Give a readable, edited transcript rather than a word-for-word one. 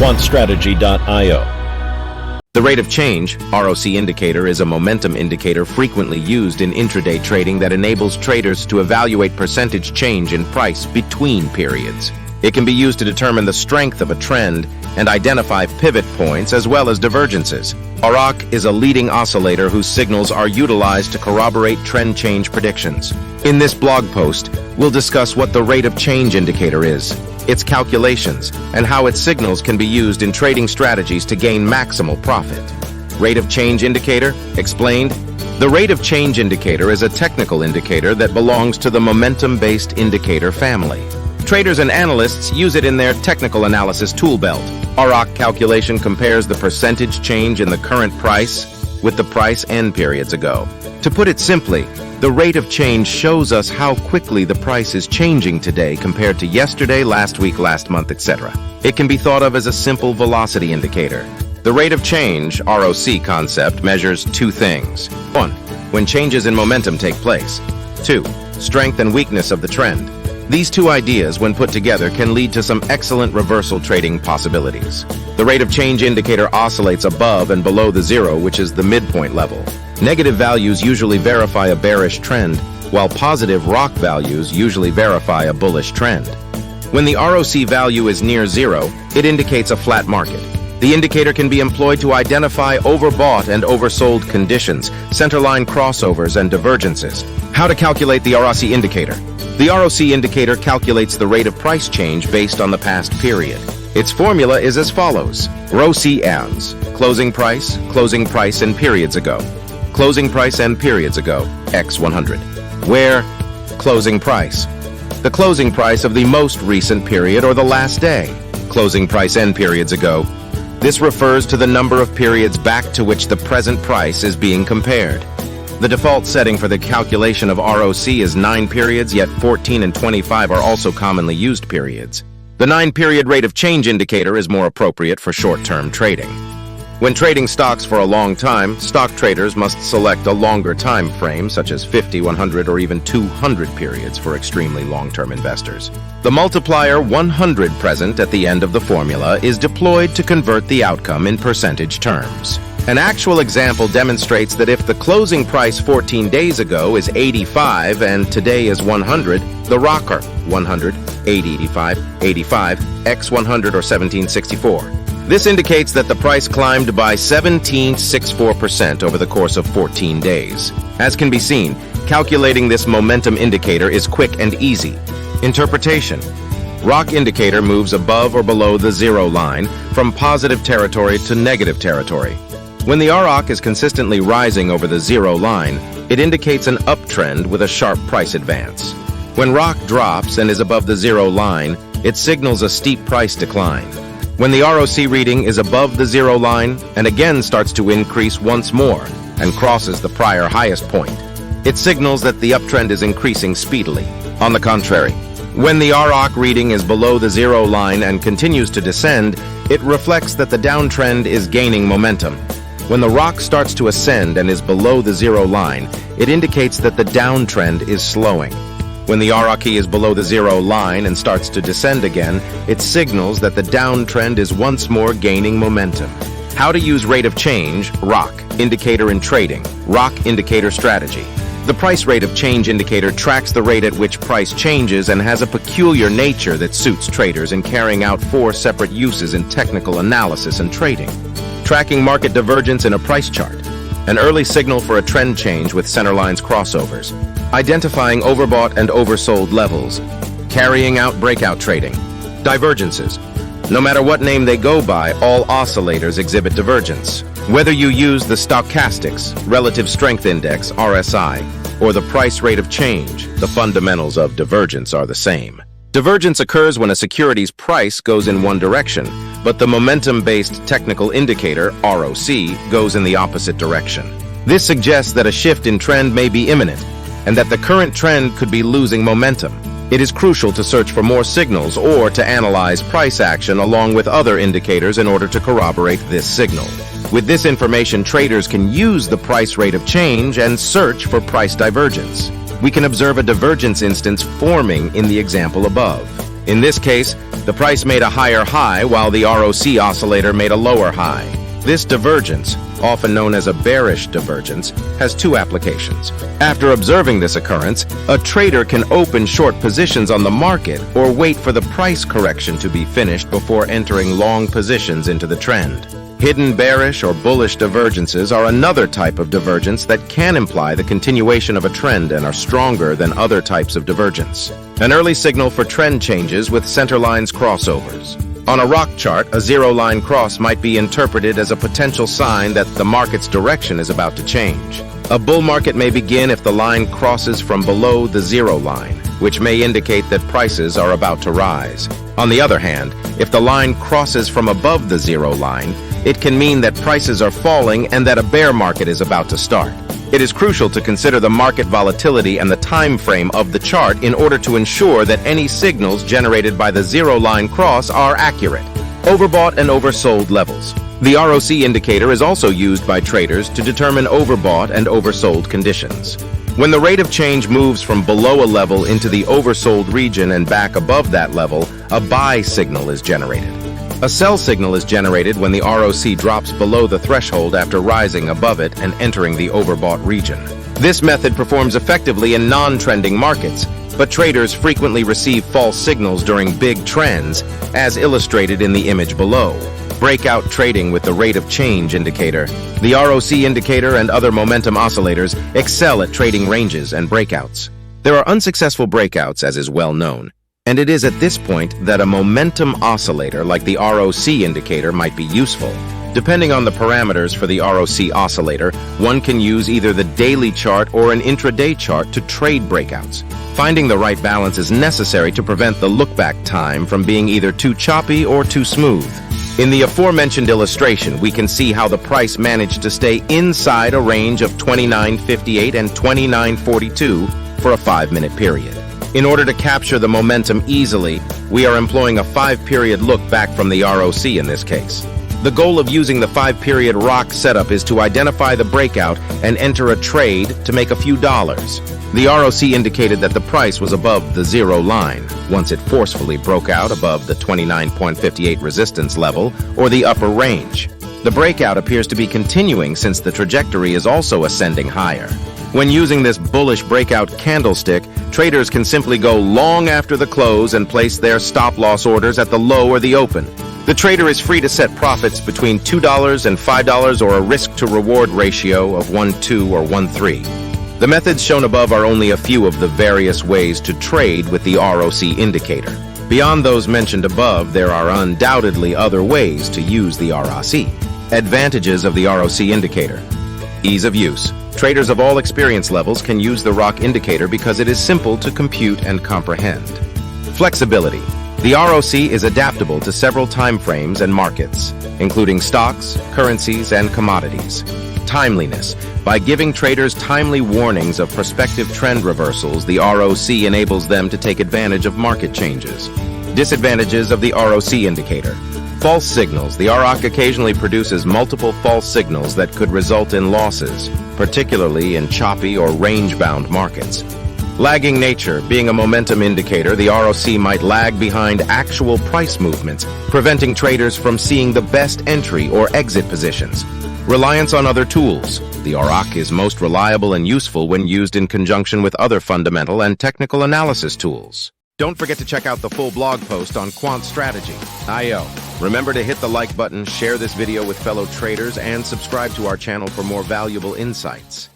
quantstrategy.io. The rate of change, ROC indicator, is a momentum indicator frequently used in intraday trading that enables traders to evaluate percentage change in price between periods. It can be used to determine the strength of a trend and identify pivot points as well as divergences. ROC is a leading oscillator whose signals are utilized to corroborate trend change predictions. In this blog post, we'll discuss what the rate of change indicator is, its calculations, and how its signals can be used in trading strategies to gain maximal profit. Rate of change indicator, explained. The rate of change indicator is a technical indicator that belongs to the momentum-based indicator family. Traders and analysts use it in their technical analysis tool belt. ROC calculation compares the percentage change in the current price with the price end periods ago. To put it simply, the rate of change shows us how quickly the price is changing today compared to yesterday, last week, last month, etc. It can be thought of as a simple velocity indicator. The rate of change, ROC concept, measures two things. 1. When changes in momentum take place. 2. Strength and weakness of the trend. These two ideas, when put together, can lead to some excellent reversal trading possibilities. The rate of change indicator oscillates above and below the zero, which is the midpoint level. Negative values usually verify a bearish trend, while positive ROC values usually verify a bullish trend. When the ROC value is near zero, it indicates a flat market. The indicator can be employed to identify overbought and oversold conditions, centerline crossovers, and divergences. How to calculate the ROC indicator? The ROC indicator calculates the rate of price change based on the past period. Its formula is as follows. ROC ends, closing price and periods ago. Closing price and periods ago, x100. Where? Closing price. The closing price of the most recent period or the last day. Closing price and periods ago. This refers to the number of periods back to which the present price is being compared. The default setting for the calculation of ROC is 9 periods, yet 14 and 25 are also commonly used periods. The 9-period rate of change indicator is more appropriate for short-term trading. When trading stocks for a long time, stock traders must select a longer time frame, such as 50, 100, or even 200 periods for extremely long-term investors. The multiplier 100 present at the end of the formula is deployed to convert the outcome in percentage terms. An actual example demonstrates that if the closing price 14 days ago is 85 and today is 100, the ROC are 100, 885, 85, x 100 or 1764. This indicates that the price climbed by 17.64% over the course of 14 days. As can be seen, calculating this momentum indicator is quick and easy. Interpretation. ROC indicator moves above or below the zero line from positive territory to negative territory. When the ROC is consistently rising over the zero line, it indicates an uptrend with a sharp price advance. When ROC drops and is above the zero line, it signals a steep price decline. When the ROC reading is above the zero line and again starts to increase once more and crosses the prior highest point, it signals that the uptrend is increasing speedily. On the contrary, when the ROC reading is below the zero line and continues to descend, it reflects that the downtrend is gaining momentum. When the ROC starts to ascend and is below the zero line, it indicates that the downtrend is slowing. When the ROC is below the zero line and starts to descend again, it signals that the downtrend is once more gaining momentum. How to use rate of change, ROC, indicator in trading, ROC indicator strategy. The price rate of change indicator tracks the rate at which price changes and has a peculiar nature that suits traders in carrying out 4 separate uses in technical analysis and trading. Tracking market divergence in a price chart, an early signal for a trend change with centerlines crossovers, identifying overbought and oversold levels, carrying out breakout trading, divergences. No matter what name they go by, all oscillators exhibit divergence. Whether you use the stochastics, relative strength index, RSI, or the price rate of change, the fundamentals of divergence are the same. Divergence occurs when a security's price goes in one direction, but the momentum-based technical indicator, ROC, goes in the opposite direction. This suggests that a shift in trend may be imminent, and that the current trend could be losing momentum. It is crucial to search for more signals or to analyze price action along with other indicators in order to corroborate this signal. With this information, traders can use the price rate of change and search for price divergence. We can observe a divergence instance forming in the example above. In this case, the price made a higher high while the ROC oscillator made a lower high. This divergence, often known as a bearish divergence, has two applications. After observing this occurrence, a trader can open short positions on the market or wait for the price correction to be finished before entering long positions into the trend. Hidden bearish or bullish divergences are another type of divergence that can imply the continuation of a trend and are stronger than other types of divergence. An early signal for trend changes with center lines crossovers. On a ROC chart, a zero-line cross might be interpreted as a potential sign that the market's direction is about to change. A bull market may begin if the line crosses from below the zero line, which may indicate that prices are about to rise. On the other hand, if the line crosses from above the zero line, it can mean that prices are falling and that a bear market is about to start. It is crucial to consider the market volatility and the time frame of the chart in order to ensure that any signals generated by the zero-line cross are accurate. Overbought and oversold levels. The ROC indicator is also used by traders to determine overbought and oversold conditions. When the rate of change moves from below a level into the oversold region and back above that level, a buy signal is generated. A sell signal is generated when the ROC drops below the threshold after rising above it and entering the overbought region. This method performs effectively in non-trending markets, but traders frequently receive false signals during big trends, as illustrated in the image below. Breakout trading with the rate of change indicator. The ROC indicator and other momentum oscillators excel at trading ranges and breakouts. There are unsuccessful breakouts, as is well known. And it is at this point that a momentum oscillator like the ROC indicator might be useful. Depending on the parameters for the ROC oscillator, one can use either the daily chart or an intraday chart to trade breakouts. Finding the right balance is necessary to prevent the look-back time from being either too choppy or too smooth. In the aforementioned illustration, we can see how the price managed to stay inside a range of 29.58 and 29.42 for a 5-minute period. In order to capture the momentum easily, we are employing a 5-period look back from the ROC in this case. The goal of using the 5-period ROC setup is to identify the breakout and enter a trade to make a few dollars. The ROC indicated that the price was above the zero line once it forcefully broke out above the 29.58 resistance level or the upper range. The breakout appears to be continuing since the trajectory is also ascending higher. When using this bullish breakout candlestick, traders can simply go long after the close and place their stop-loss orders at the low or the open. The trader is free to set profits between $2 and $5 or a risk-to-reward ratio of 1:2 or 1:3. The methods shown above are only a few of the various ways to trade with the ROC indicator. Beyond those mentioned above, there are undoubtedly other ways to use the ROC. Advantages of the ROC indicator. Ease of use. Traders of all experience levels can use the ROC indicator because it is simple to compute and comprehend. Flexibility. The ROC is adaptable to several time frames and markets, including stocks, currencies, and commodities. Timeliness. By giving traders timely warnings of prospective trend reversals, the ROC enables them to take advantage of market changes. Disadvantages of the ROC indicator. False signals. The ROC occasionally produces multiple false signals that could result in losses, particularly in choppy or range-bound markets. Lagging nature. Being a momentum indicator, the ROC might lag behind actual price movements, preventing traders from seeing the best entry or exit positions. Reliance on other tools. The ROC is most reliable and useful when used in conjunction with other fundamental and technical analysis tools. Don't forget to check out the full blog post on Quant Strategy.io. Remember to hit the like button, share this video with fellow traders, and subscribe to our channel for more valuable insights.